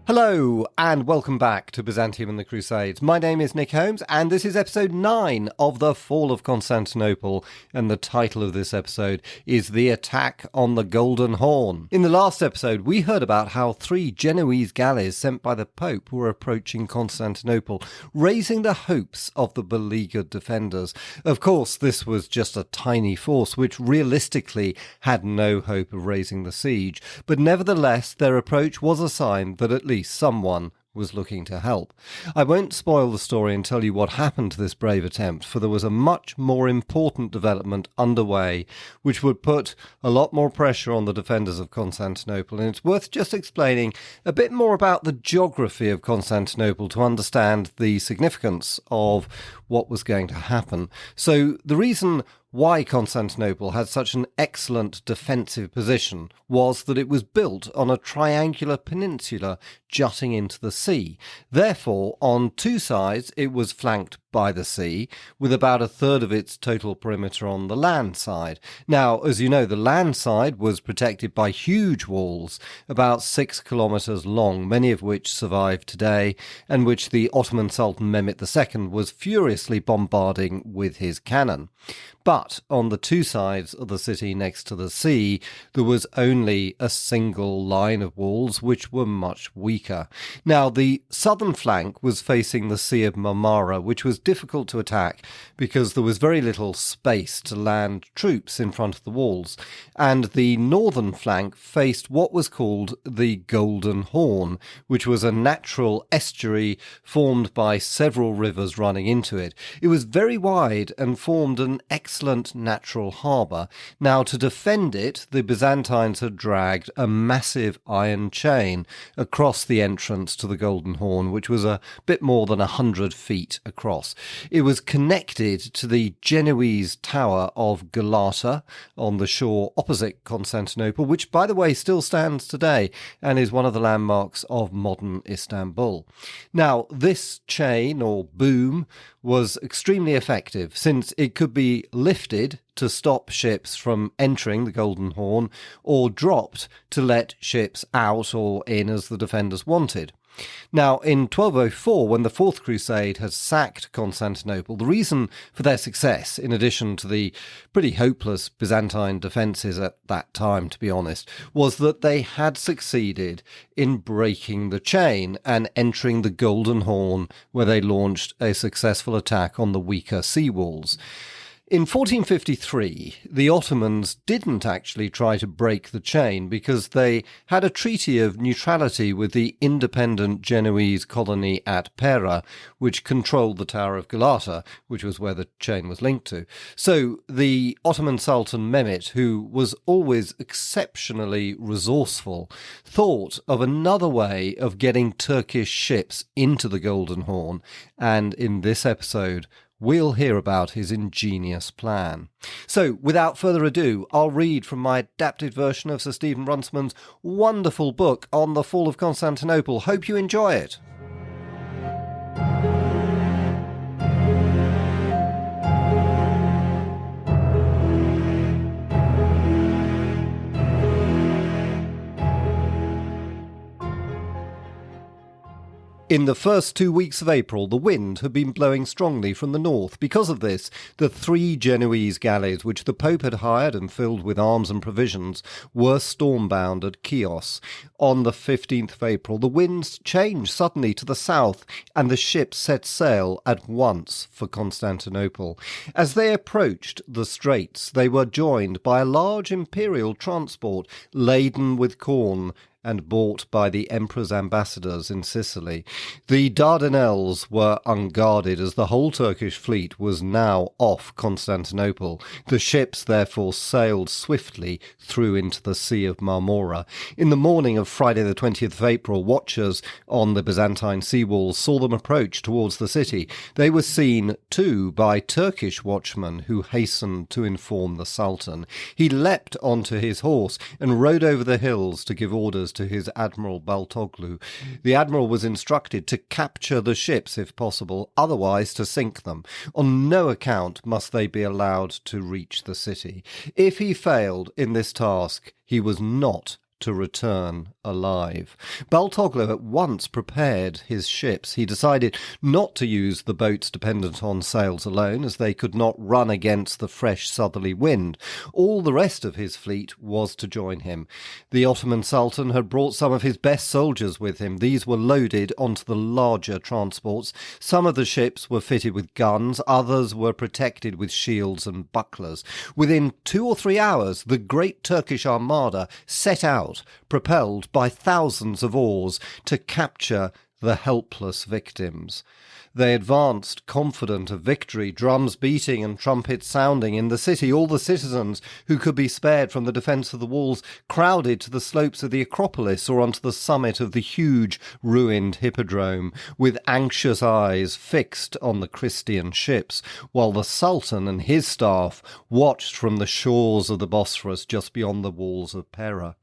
Hello and welcome back to Byzantium and the Crusades. My name is Nick Holmes and this is episode 9 of The Fall of Constantinople, and the title of this episode is The Attack on the Golden Horn. In the last episode we heard about how 3 Genoese galleys sent by the Pope were approaching Constantinople, raising the hopes of the beleaguered defenders. Of course, this was just a tiny force which realistically had no hope of raising the siege, but nevertheless their approach was a sign that at least someone was looking to help. I won't spoil the story and tell you what happened to this brave attempt, for there was a much more important development underway which would put a lot more pressure on the defenders of Constantinople, and it's worth just explaining a bit more about the geography of Constantinople to understand the significance of what was going to happen. So the reason why Constantinople had such an excellent defensive position was that it was built on a triangular peninsula jutting into the sea. Therefore, on 2 sides it was flanked by the sea, with about a third of its total perimeter on the land side. Now, as you know, the land side was protected by huge walls, about 6 kilometres long, many of which survive today, and which the Ottoman Sultan Mehmet II was furiously bombarding with his cannon. But on the 2 sides of the city next to the sea, there was only a single line of walls, which were much weaker. Now, the southern flank was facing the Sea of Marmara, which was difficult to attack because there was very little space to land troops in front of the walls, and the northern flank faced what was called the Golden Horn, which was a natural estuary formed by several rivers running into it. It was very wide and formed an excellent natural harbour. Now, to defend it, the Byzantines had dragged a massive iron chain across the entrance to the Golden Horn, which was a bit more than 100 feet across. It was connected to the Genoese tower of Galata on the shore opposite Constantinople, which, by the way, still stands today and is one of the landmarks of modern Istanbul. Now, this chain, or boom, was extremely effective since it could be lifted to stop ships from entering the Golden Horn, or dropped to let ships out or in as the defenders wanted. Now, in 1204, when the Fourth Crusade had sacked Constantinople, the reason for their success, in addition to the pretty hopeless Byzantine defences at that time, to be honest, was that they had succeeded in breaking the chain and entering the Golden Horn, where they launched a successful attack on the weaker sea walls. In 1453, the Ottomans didn't actually try to break the chain because they had a treaty of neutrality with the independent Genoese colony at Pera, which controlled the Tower of Galata, which was where the chain was linked to. So the Ottoman Sultan Mehmet, who was always exceptionally resourceful, thought of another way of getting Turkish ships into the Golden Horn, and in this episode we'll hear about his ingenious plan. So, without further ado, I'll read from my adapted version of Sir Stephen Runciman's wonderful book on the fall of Constantinople. Hope you enjoy it. In the first 2 weeks of April, the wind had been blowing strongly from the north. Because of this, the 3 Genoese galleys, which the Pope had hired and filled with arms and provisions, were stormbound at Chios. On the 15th of April, the winds changed suddenly to the south, and the ships set sail at once for Constantinople. As they approached the straits, they were joined by a large imperial transport laden with corn, and bought by the emperor's ambassadors in Sicily. The Dardanelles were unguarded, as the whole Turkish fleet was now off Constantinople. The ships therefore sailed swiftly through into the Sea of Marmora. In the morning of Friday the 20th of April, watchers on the Byzantine sea walls saw them approach towards the city. They were seen too by Turkish watchmen who hastened to inform the Sultan. He leapt onto his horse and rode over the hills to give orders to his Admiral Baltoglu. The Admiral was instructed to capture the ships if possible, otherwise to sink them. On no account must they be allowed to reach the city. If he failed in this task, he was not to return alive. Baltoglu at once prepared his ships. He decided not to use the boats dependent on sails alone, as they could not run against the fresh southerly wind. All the rest of his fleet was to join him. The Ottoman Sultan had brought some of his best soldiers with him. These were loaded onto the larger transports. Some of the ships were fitted with guns, others were protected with shields and bucklers. Within 2 or 3 hours, the great Turkish armada set out, propelled by thousands of oars, to capture the helpless victims. They advanced confident of victory, drums beating and trumpets sounding. In the city, all the citizens who could be spared from the defence of the walls crowded to the slopes of the Acropolis or onto the summit of the huge ruined hippodrome, with anxious eyes fixed on the Christian ships, while the Sultan and his staff watched from the shores of the Bosphorus just beyond the walls of Pera.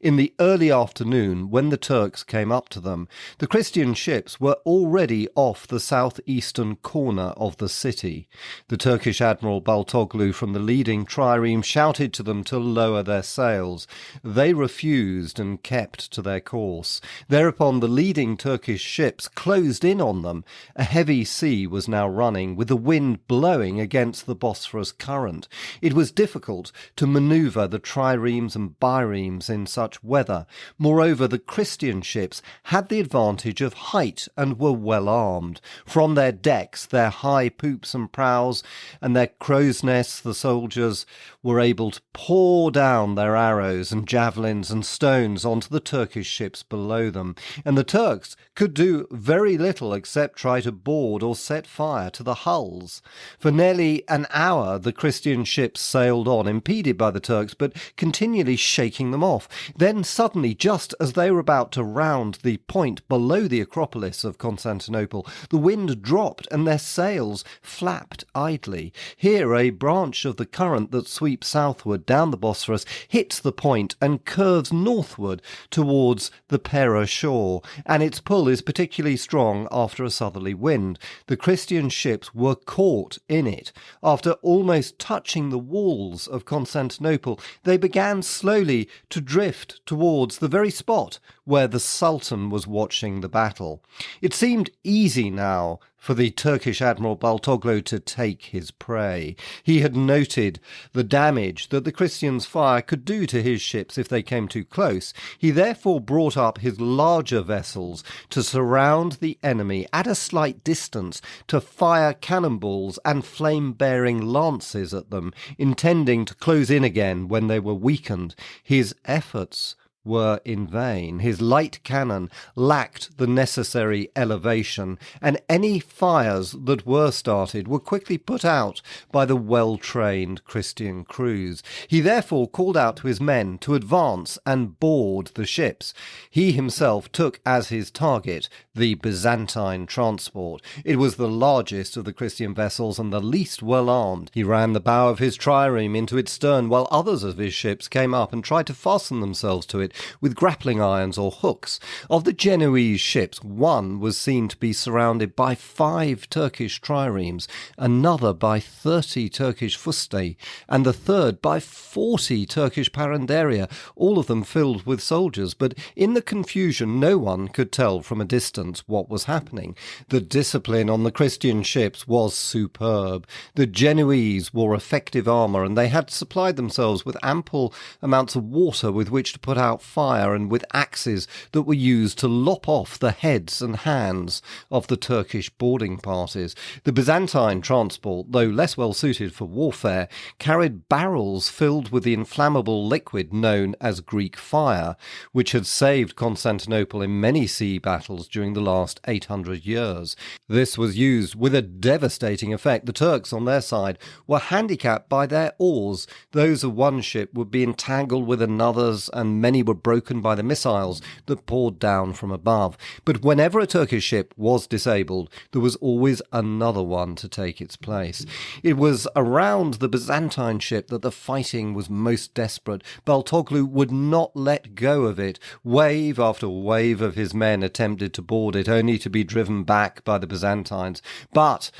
In the early afternoon, when the Turks came up to them, the Christian ships were already off the southeastern corner of the city. The Turkish Admiral Baltoglu from the leading trireme shouted to them to lower their sails. They refused and kept to their course. Thereupon the leading Turkish ships closed in on them. A heavy sea was now running, with the wind blowing against the Bosphorus current. It was difficult to manoeuvre the triremes and biremes in such weather. Moreover, the Christian ships had the advantage of height and were well armed. From their decks, their high poops and prows, and their crow's nests, the soldiers were able to pour down their arrows and javelins and stones onto the Turkish ships below them, and the Turks could do very little except try to board or set fire to the hulls. For nearly an hour the Christian ships sailed on, impeded by the Turks, but continually shaking them off. Then suddenly, just as they were about to round the point below the Acropolis of Constantinople, the wind dropped and their sails flapped idly. Here a branch of the current that sweeps southward down the Bosphorus hits the point and curves northward towards the Pera shore, and its pull is particularly strong after a southerly wind. The Christian ships were caught in it. After almost touching the walls of Constantinople, they began slowly to drift towards the very spot where the Sultan was watching the battle. It seemed easy now for the Turkish Admiral Baltoglu to take his prey. He had noted the damage that the Christians' fire could do to his ships if they came too close. He therefore brought up his larger vessels to surround the enemy at a slight distance, to fire cannonballs and flame-bearing lances at them, intending to close in again when they were weakened. His efforts were in vain. His light cannon lacked the necessary elevation, and any fires that were started were quickly put out by the well-trained Christian crews. He therefore called out to his men to advance and board the ships. He himself took as his target the Byzantine transport. It was the largest of the Christian vessels and the least well armed. He ran the bow of his trireme into its stern, while others of his ships came up and tried to fasten themselves to it with grappling irons or hooks. Of the Genoese ships, one was seen to be surrounded by 5 Turkish triremes, another by 30 Turkish fustae, and the third by 40 Turkish paranderia, all of them filled with soldiers. But in the confusion, no one could tell from a distance what was happening. The discipline on the Christian ships was superb. The Genoese wore effective armour, and they had supplied themselves with ample amounts of water with which to put out fire, and with axes that were used to lop off the heads and hands of the Turkish boarding parties. The Byzantine transport, though less well suited for warfare, carried barrels filled with the inflammable liquid known as Greek fire, which had saved Constantinople in many sea battles during the last 800 years. This was used with a devastating effect. The Turks, on their side, were handicapped by their oars. Those of one ship would be entangled with another's, and many were broken by the missiles that poured down from above. But whenever a Turkish ship was disabled, there was always another one to take its place. It was around the Byzantine ship that the fighting was most desperate. Baltoglu would not let go of it. Wave after wave of his men attempted to board it, only to be driven back by the Byzantines. But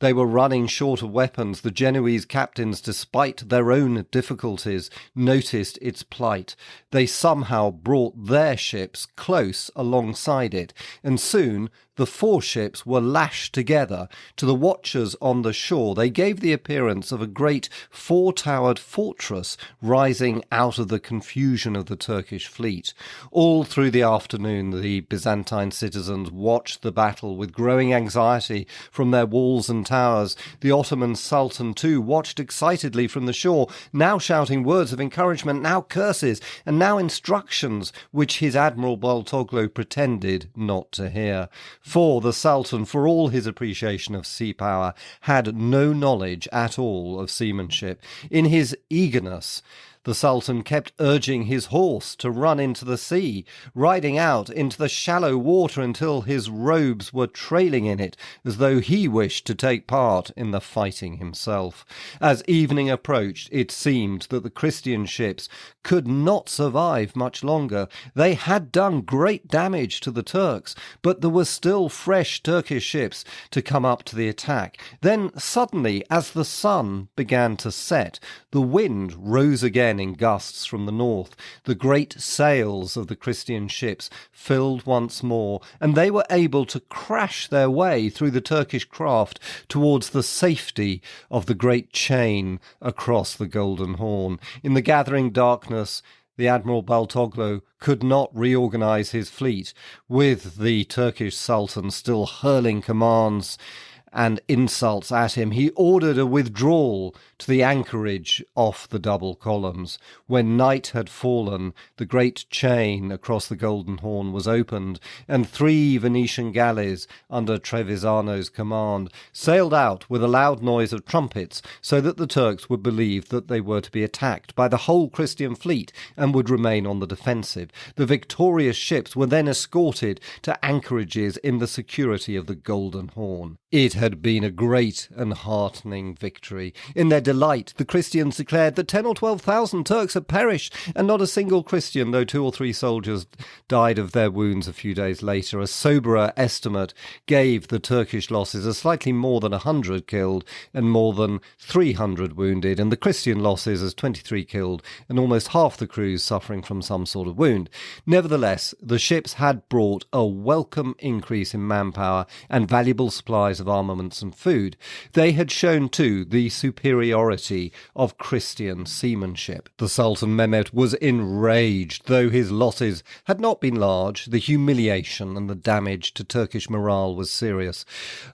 They were running short of weapons. The Genoese captains, despite their own difficulties, noticed its plight. They somehow brought their ships close alongside it, and soon the 4 ships were lashed together. To the watchers on the shore, they gave the appearance of a great 4-towered fortress rising out of the confusion of the Turkish fleet. All through the afternoon, the Byzantine citizens watched the battle with growing anxiety from their walls and towers. The Ottoman Sultan, too, watched excitedly from the shore, now shouting words of encouragement, now curses, and now instructions which his Admiral Baltoglu pretended not to hear. For the Sultan, for all his appreciation of sea power, had no knowledge at all of seamanship. In his eagerness, the Sultan kept urging his horse to run into the sea, riding out into the shallow water until his robes were trailing in it, as though he wished to take part in the fighting himself. As evening approached, it seemed that the Christian ships could not survive much longer. They had done great damage to the Turks, but there were still fresh Turkish ships to come up to the attack. Then suddenly, as the sun began to set, the wind rose again in gusts from the north. The great sails of the Christian ships filled once more, and they were able to crash their way through the Turkish craft towards the safety of the great chain across the Golden Horn. In the gathering darkness, the Admiral Baltoglu could not reorganize his fleet, with the Turkish Sultan still hurling commands and insults at him. He ordered a withdrawal to the anchorage off the double columns. When night had fallen, the great chain across the Golden Horn was opened, and 3 Venetian galleys under Trevisano's command sailed out with a loud noise of trumpets, so that the Turks would believe that they were to be attacked by the whole Christian fleet and would remain on the defensive. The victorious ships were then escorted to anchorages in the security of the Golden Horn. It had been a great and heartening victory. In their delight, the Christians declared that 10 or 12,000 Turks had perished, and not a single Christian, though 2 or 3 soldiers died of their wounds a few days later. A soberer estimate gave the Turkish losses as slightly more than 100 killed and more than 300 wounded, and the Christian losses as 23 killed and almost half the crews suffering from some sort of wound. Nevertheless, the ships had brought a welcome increase in manpower and valuable supplies of armaments and food. They had shown, too, the superiority of Christian seamanship. The Sultan Mehmet was enraged. Though his losses had not been large, the humiliation and the damage to Turkish morale was serious.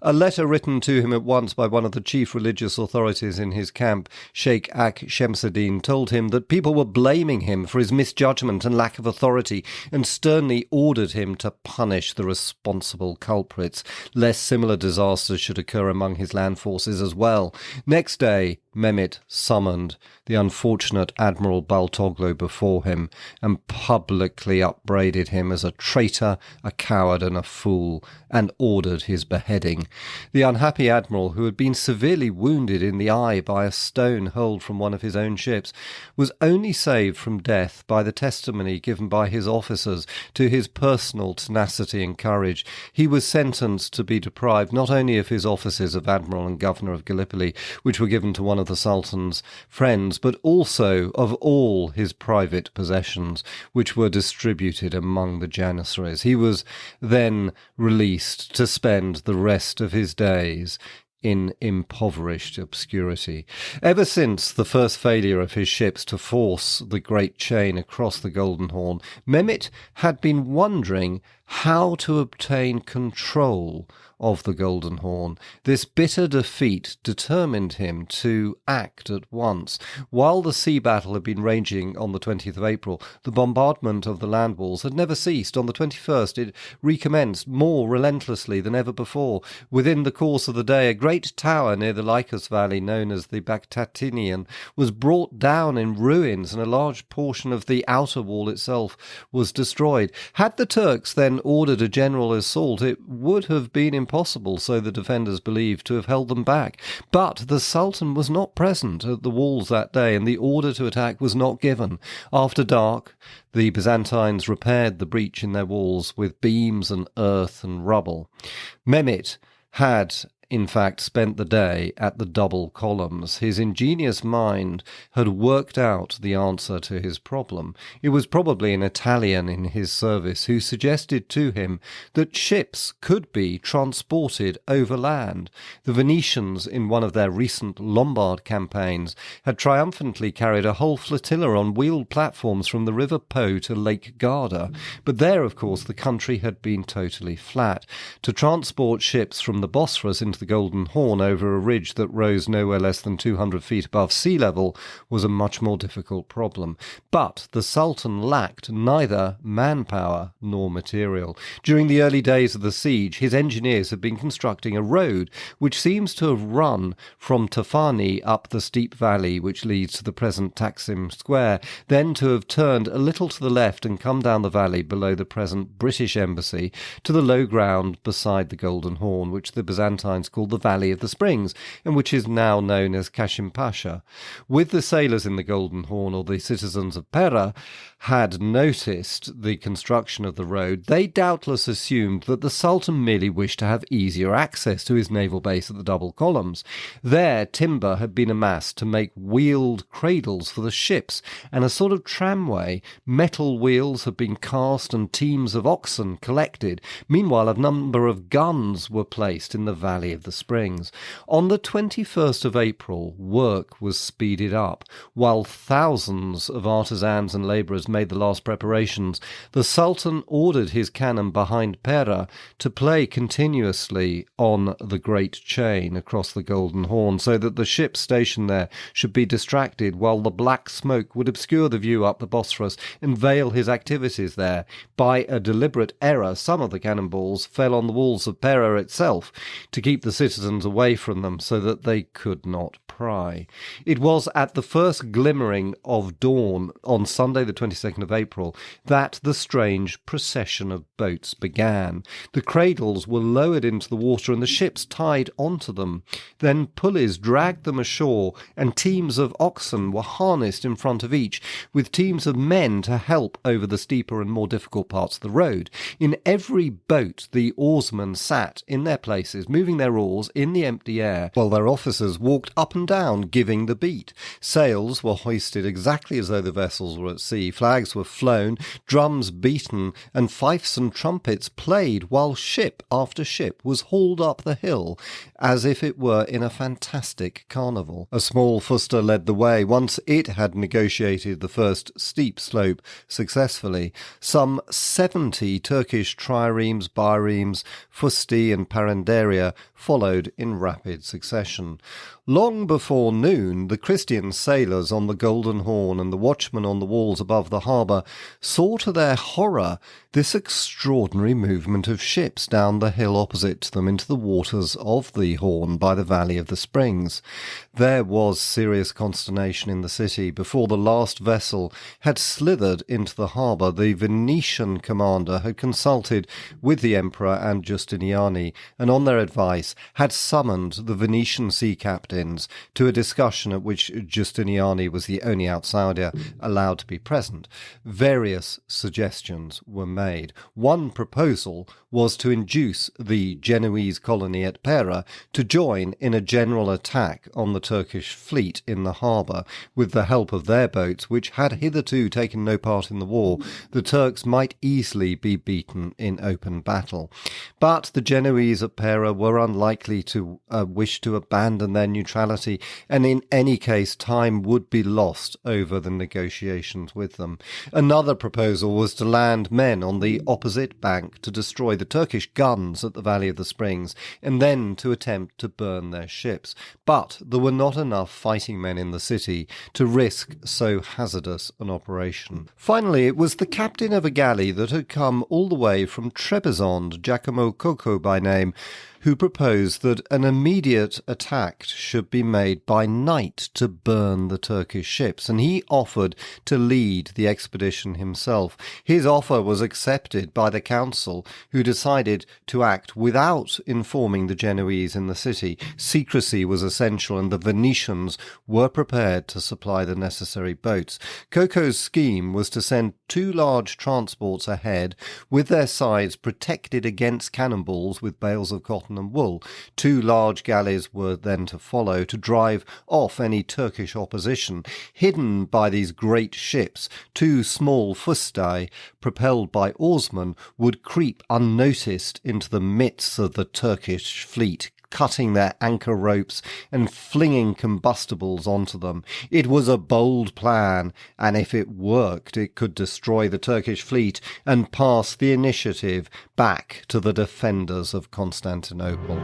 A letter written to him at once by one of the chief religious authorities in his camp, Sheikh Ak Shemseddin, told him that people were blaming him for his misjudgment and lack of authority, and sternly ordered him to punish the responsible culprits, lest similar disasters should occur among his land forces as well. Next day, Mehmet summoned the unfortunate Admiral Baltoglu before him and publicly upbraided him as a traitor, a coward and a fool, and ordered his beheading. The unhappy admiral, who had been severely wounded in the eye by a stone hurled from one of his own ships, was only saved from death by the testimony given by his officers to his personal tenacity and courage. He was sentenced to be deprived not only of his offices of Admiral and Governor of Gallipoli, which were given to one of the Sultan's friends, but also of all his private possessions, which were distributed among the Janissaries. He was then released to spend the rest of his days in impoverished obscurity. Ever since the first failure of his ships to force the great chain across the Golden Horn, Mehmet had been wondering how to obtain control of the Golden Horn. This bitter defeat determined him to act at once. While the sea battle had been raging on the 20th of April, the bombardment of the land walls had never ceased. On the 21st, it recommenced more relentlessly than ever before. Within the course of the day, a great tower near the Lycus Valley, known as the Baktatinian, was brought down in ruins, and a large portion of the outer wall itself was destroyed. Had the Turks then ordered a general assault, it would have been impossible, so the defenders believed, to have held them back. But the Sultan was not present at the walls that day, and the order to attack was not given. After dark, the Byzantines repaired the breach in their walls with beams and earth and rubble. Mehmet had in fact, spent the day at the double columns. His ingenious mind had worked out the answer to his problem. It was probably an Italian in his service who suggested to him that ships could be transported overland. The Venetians, in one of their recent Lombard campaigns, had triumphantly carried a whole flotilla on wheeled platforms from the River Po to Lake Garda. But there, of course, the country had been totally flat. To transport ships from the Bosphorus into the Golden Horn over a ridge that rose nowhere less than 200 feet above sea level was a much more difficult problem. But the Sultan lacked neither manpower nor material. During the early days of the siege, his engineers had been constructing a road which seems to have run from Tafani up the steep valley which leads to the present Taksim Square, then to have turned a little to the left and come down the valley below the present British Embassy to the low ground beside the Golden Horn, which the Byzantines called the Valley of the Springs, and which is now known as Kashim Pasha. With the sailors in the Golden Horn, or the citizens of Pera, had noticed the construction of the road, they doubtless assumed that the Sultan merely wished to have easier access to his naval base at the double columns. There, timber had been amassed to make wheeled cradles for the ships, and a sort of tramway. Metal wheels had been cast and teams of oxen collected. Meanwhile, a number of guns were placed in the Valley of the Springs. On the 21st of April, work was speeded up. While thousands of artisans and labourers made the last preparations, the Sultan ordered his cannon behind Pera to play continuously on the great chain across the Golden Horn, so that the ships stationed there should be distracted, while the black smoke would obscure the view up the Bosphorus and veil his activities there. By a deliberate error, some of the cannonballs fell on the walls of Pera itself to keep the citizens away from them so that they could not pry. It was at the first glimmering of dawn on Sunday the 22nd of April that the strange procession of boats began. The cradles were lowered into the water and the ships tied onto them. Then pulleys dragged them ashore, and teams of oxen were harnessed in front of each, with teams of men to help over the steeper and more difficult parts of the road. In every boat the oarsmen sat in their places, moving their oars in the empty air, while their officers walked up and down, giving the beat. Sails were hoisted exactly as though the vessels were at sea, flags were flown, drums beaten, and fifes and trumpets played, while ship after ship was hauled up the hill as if it were in a fantastic carnival. A small fuster led the way. Once it had negotiated the first steep slope successfully, some 70 Turkish triremes, biremes, fusti and paranderia followed in rapid succession. Long before noon, the Christian sailors on the Golden Horn and the watchmen on the walls above the harbour saw to their horror this extraordinary movement of ships down the hill opposite to them into the waters of the Horn by the Valley of the Springs. There was serious consternation in the city. Before the last vessel had slithered into the harbour, the Venetian commander had consulted with the Emperor and Giustiniani, and on their advice had summoned the Venetian sea captains to a discussion at which Giustiniani was the only outsider allowed to be present. Various suggestions were made. One proposal was to induce the Genoese colony at Pera to join in a general attack on the Turkish fleet in the harbour. With the help of their boats, which had hitherto taken no part in the war, the Turks might easily be beaten in open battle. But the Genoese at Pera were unlikely to wish to abandon their neutrality, and in any case time would be lost over the negotiations with them. Another proposal was to land men on the opposite bank to destroy the Turkish guns at the Valley of the Springs, and then to attempt to burn their ships. But there were not enough fighting men in the city to risk so hazardous an operation. Finally, it was the captain of a galley that had come all the way from Trebizond, Giacomo Coco by name, who proposed that an immediate attack should be made by night to burn the Turkish ships, and he offered to lead the expedition himself. His offer was accepted by the council, who decided to act without informing the Genoese in the city. Secrecy was essential, and the Venetians were prepared to supply the necessary boats. Coco's scheme was to send 2 large transports ahead, with their sides protected against cannonballs with bales of cotton cotton and wool. 2 large galleys were then to follow to drive off any Turkish opposition. Hidden by these great ships, 2 small fustae, propelled by oarsmen, would creep unnoticed into the midst of the Turkish fleet, cutting their anchor ropes and flinging combustibles onto them. It was a bold plan, and if it worked, it could destroy the Turkish fleet and pass the initiative back to the defenders of Constantinople.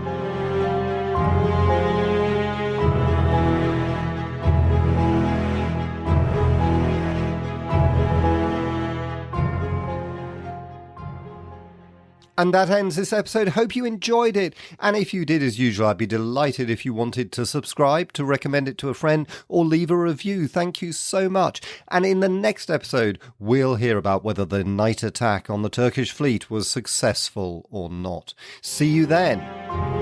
And that ends this episode. Hope you enjoyed it. And if you did, as usual, I'd be delighted if you wanted to subscribe, to recommend it to a friend, or leave a review. Thank you so much. And in the next episode, we'll hear about whether the night attack on the Turkish fleet was successful or not. See you then.